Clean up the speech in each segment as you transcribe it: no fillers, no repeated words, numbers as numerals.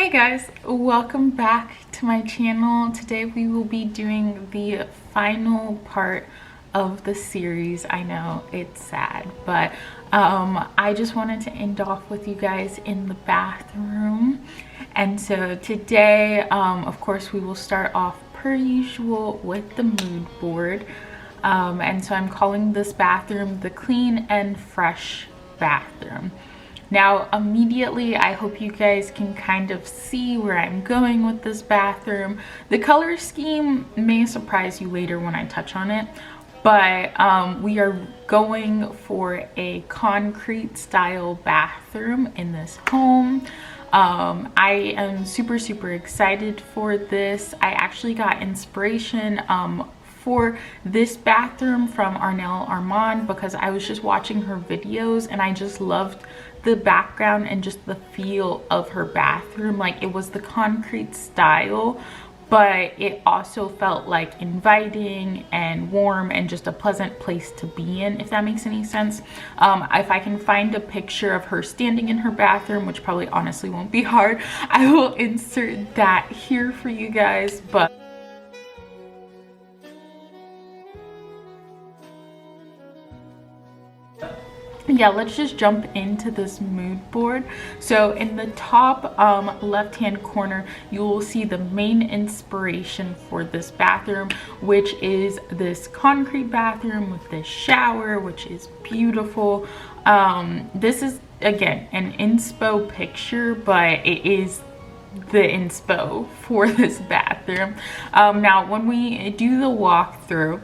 Hey guys, welcome back to my channel. Today we will be doing the final part of the series. I know it's sad, but I just wanted to end off with you guys in the bathroom. And so today, of course, we will start off per usual with the mood board. And so I'm calling this bathroom the clean and fresh bathroom. Now, immediately, I hope you guys can kind of see where I'm going with this bathroom. The color scheme may surprise you later when I touch on it, but we are going for a concrete style bathroom in this home. I am super excited for this. I actually got inspiration for this bathroom from Arnell Armand because I was just watching her videos and I just loved the background and just the feel of her bathroom. Like, it was the concrete style, but it also felt like inviting and warm and just a pleasant place to be in, if that makes any sense. If I can find a picture of her standing in her bathroom, which probably honestly won't be hard, I will insert that here for you guys. But yeah, let's just jump into this mood board. So in the top left hand corner, you will see the main inspiration for this bathroom, which is this concrete bathroom with this shower, which is beautiful. This is again an inspo picture, but it is the inspo for this bathroom. Now when we do the walkthrough,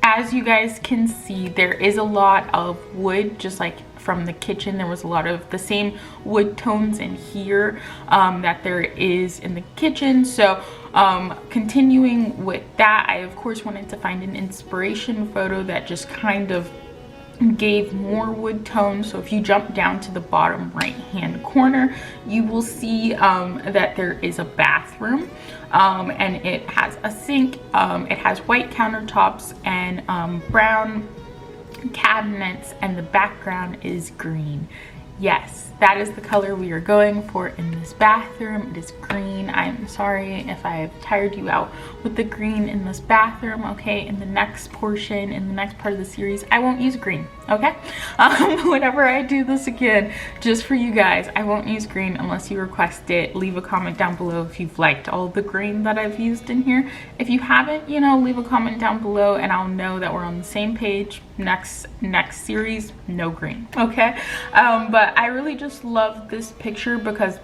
as you guys can see, there is a lot of wood, just like from the kitchen. There was a lot of the same wood tones in here that there is in the kitchen. So continuing with that, I of course wanted to find an inspiration photo that just kind of gave more wood tone. So if you jump down to the bottom right hand corner, you will see that there is a bathroom, and it has a sink. It has white countertops and brown cabinets, and the background is green. Yes, that is the color we are going for in this bathroom. It is green. I'm sorry if I have tired you out with the green in this bathroom. Okay, in the next portion, in the next part of the series, I won't use green. Okay, whenever I do this again, just for you guys, I won't use green unless you request it. Leave a comment down below if you've liked all the green that I've used in here. If you haven't, you know, leave a comment down below and I'll know that we're on the same page. Next series, no green. Okay, but I really just love this picture because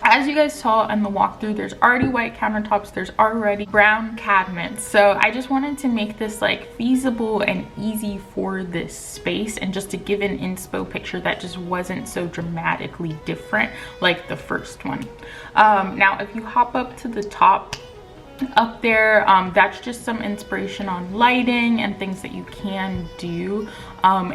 as you guys saw in the walkthrough, there's already white countertops, there's already brown cabinets. So I just wanted to make this like feasible and easy for this space, and just to give an inspo picture that just wasn't so dramatically different like the first one. Now if you hop up to the top, up there, that's just some inspiration on lighting and things that you can do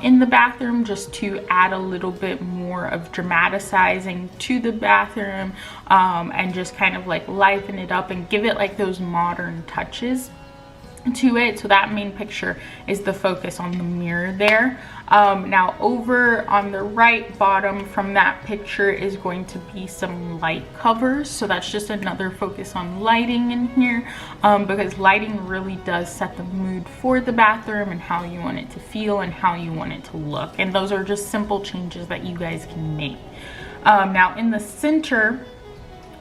in the bathroom just to add a little bit more of dramatizing to the bathroom, and just kind of like liven it up and give it like those modern touches to it. So that main picture is the focus on the mirror there. Now over on the right bottom from that picture is going to be some light covers. So that's just another focus on lighting in here, because lighting really does set the mood for the bathroom and how you want it to feel and how you want it to look. And those are just simple changes that you guys can make. Now in the center,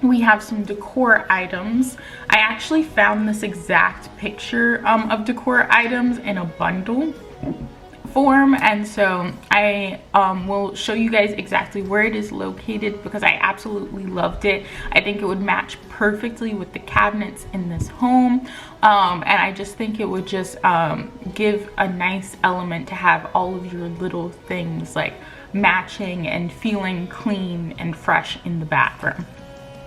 we have some decor items. I actually found this exact picture of decor items in a bundle form, and so I will show you guys exactly where it is located because I absolutely loved it. I think it would match perfectly with the cabinets in this home, and I just think it would just give a nice element to have all of your little things like matching and feeling clean and fresh in the bathroom.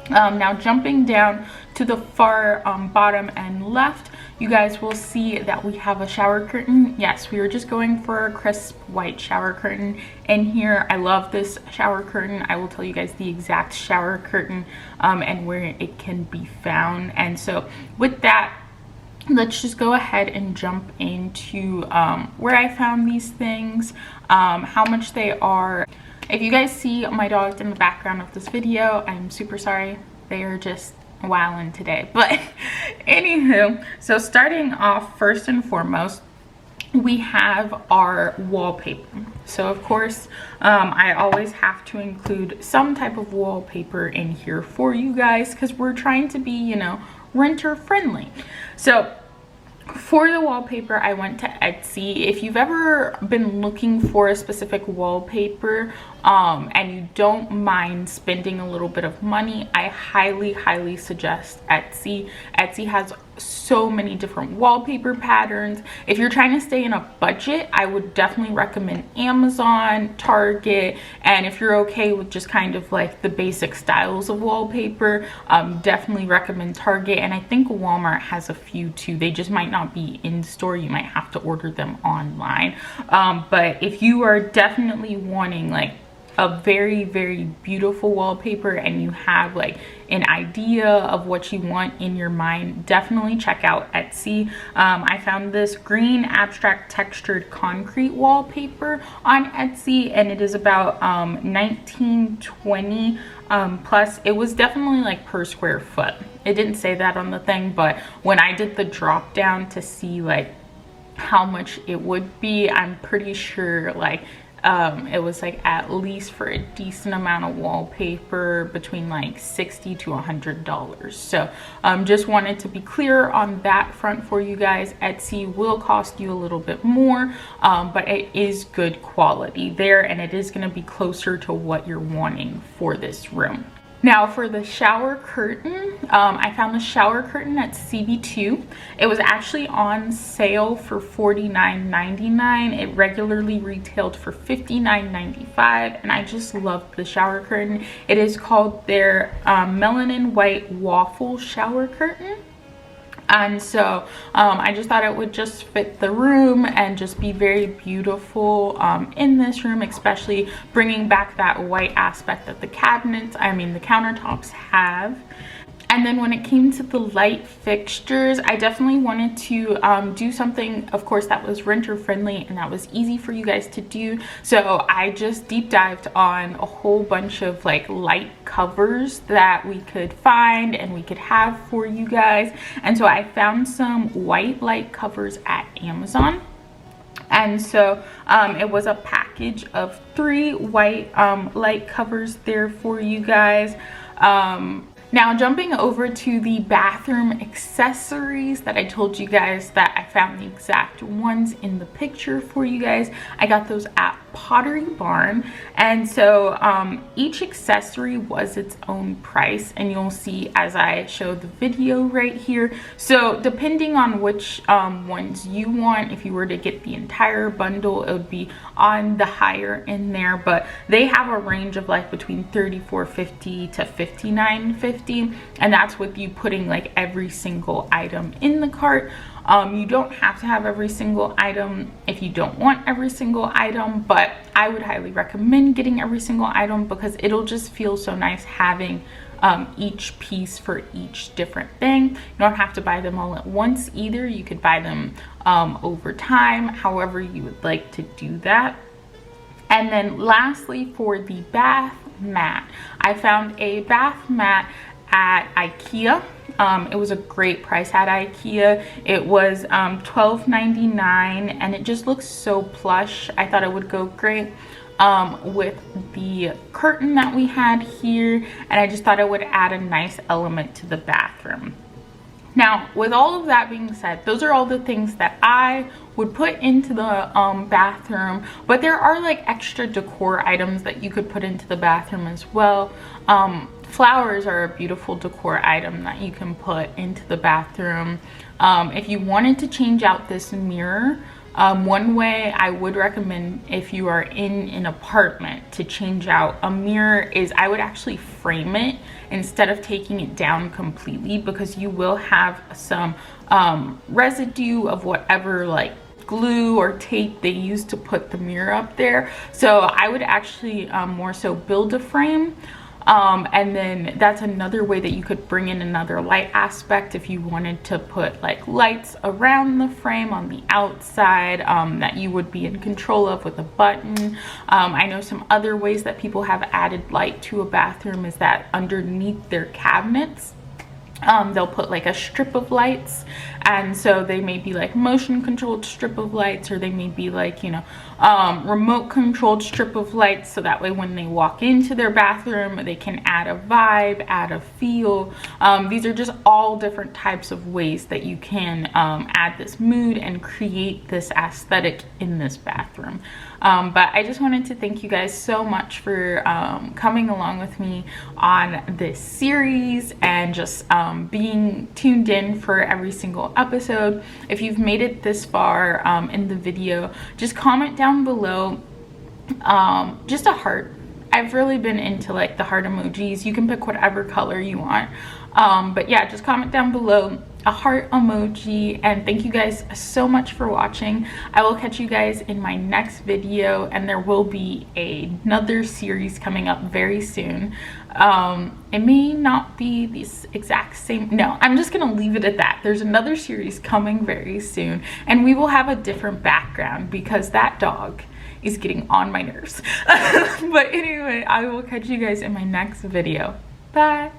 Now jumping down to the far bottom and left, you guys will see that we have a shower curtain. Yes, we were just going for a crisp white shower curtain in here. I love this shower curtain. I will tell you guys the exact shower curtain and where it can be found. And so with that, let's just go ahead and jump into where I found these things, how much they are. If you guys see my dogs in the background of this video, I'm super sorry. They are just wilding today. But anywho, so starting off, first and foremost, we have our wallpaper. So of course, I always have to include some type of wallpaper in here for you guys because we're trying to be, you know, renter friendly. So for the wallpaper, I went to Etsy. If you've ever been looking for a specific wallpaper and you don't mind spending a little bit of money, I highly suggest Etsy. Etsy has so many different wallpaper patterns. If you're trying to stay in a budget, I would definitely recommend Amazon, Target, and if you're okay with just kind of like the basic styles of wallpaper, definitely recommend Target, and I think Walmart has a few too. They just might not be in store. You might have to order them online, but if you are definitely wanting like a very beautiful wallpaper and you have like an idea of what you want in your mind, definitely check out Etsy. I found this green abstract textured concrete wallpaper on Etsy, and it is about $19.20 plus. It was definitely like per square foot. It didn't say that on the thing, but when I did the drop down to see like how much it would be, I'm pretty sure like it was like at least for a decent amount of wallpaper between like $60 to $100. So just wanted to be clear on that front for you guys. Etsy will cost you a little bit more, but it is good quality there, and it is going to be closer to what you're wanting for this room. Now for the shower curtain, I found the shower curtain at CB2. It was actually on sale for $49.99. It regularly retailed for $59.95, and I just loved the shower curtain. It is called their melanin white waffle shower curtain. And so I just thought it would just fit the room and just be very beautiful in this room, especially bringing back that white aspect that the cabinets, I mean the countertops have. And then when it came to the light fixtures, I definitely wanted to do something, of course, that was renter friendly and that was easy for you guys to do. So I just deep dived on a whole bunch of like light covers that we could find and we could have for you guys. And so I found some white light covers at Amazon. And so it was a package of 3 white light covers there for you guys. Now jumping over to the bathroom accessories that I told you guys that I found the exact ones in the picture for you guys. I got those at Pottery Barn, and so each accessory was its own price, and you'll see as I show the video right here. So depending on which ones you want, if you were to get the entire bundle, it would be on the higher end there, but they have a range of like between $34.50 to $59.50, and that's with you putting like every single item in the cart. You don't have to have every single item if you don't want every single item, but I would highly recommend getting every single item because it'll just feel so nice having each piece for each different thing. You don't have to buy them all at once either. You could buy them over time, however you would like to do that. And then lastly, for the bath mat, I found a bath mat at Ikea. It was a great price at Ikea. It was $12.99, and it just looks so plush. I thought it would go great with the curtain that we had here, and I just thought it would add a nice element to the bathroom. Now, with all of that being said, those are all the things that I would put into the bathroom, but there are like extra decor items that you could put into the bathroom as well. Flowers are a beautiful decor item that you can put into the bathroom. If you wanted to change out this mirror, one way I would recommend if you are in an apartment to change out a mirror is I would actually frame it instead of taking it down completely, because you will have some residue of whatever like glue or tape they use to put the mirror up there. So I would actually more so build a frame. And then that's another way that you could bring in another light aspect if you wanted to put like lights around the frame on the outside that you would be in control of with a button. I know some other ways that people have added light to a bathroom is that underneath their cabinets, they'll put like a strip of lights, and so they may be like motion controlled strip of lights, or they may be like, you know, remote controlled strip of lights, so that way when they walk into their bathroom they can add a vibe, add a feel. These are just all different types of ways that you can add this mood and create this aesthetic in this bathroom. But I just wanted to thank you guys so much for coming along with me on this series and just being tuned in for every single episode. If you've made it this far in the video, just comment down below just a heart. I've really been into like the heart emojis. You can pick whatever color you want, but yeah, just comment down below a heart emoji. And thank you guys so much for watching. I will catch you guys in my next video, and there will be another series coming up very soon. It may not be this exact same, no, I'm just gonna leave it at that. There's another series coming very soon, and we will have a different background because that dog is getting on my nerves. But anyway, I will catch you guys in my next video. Bye.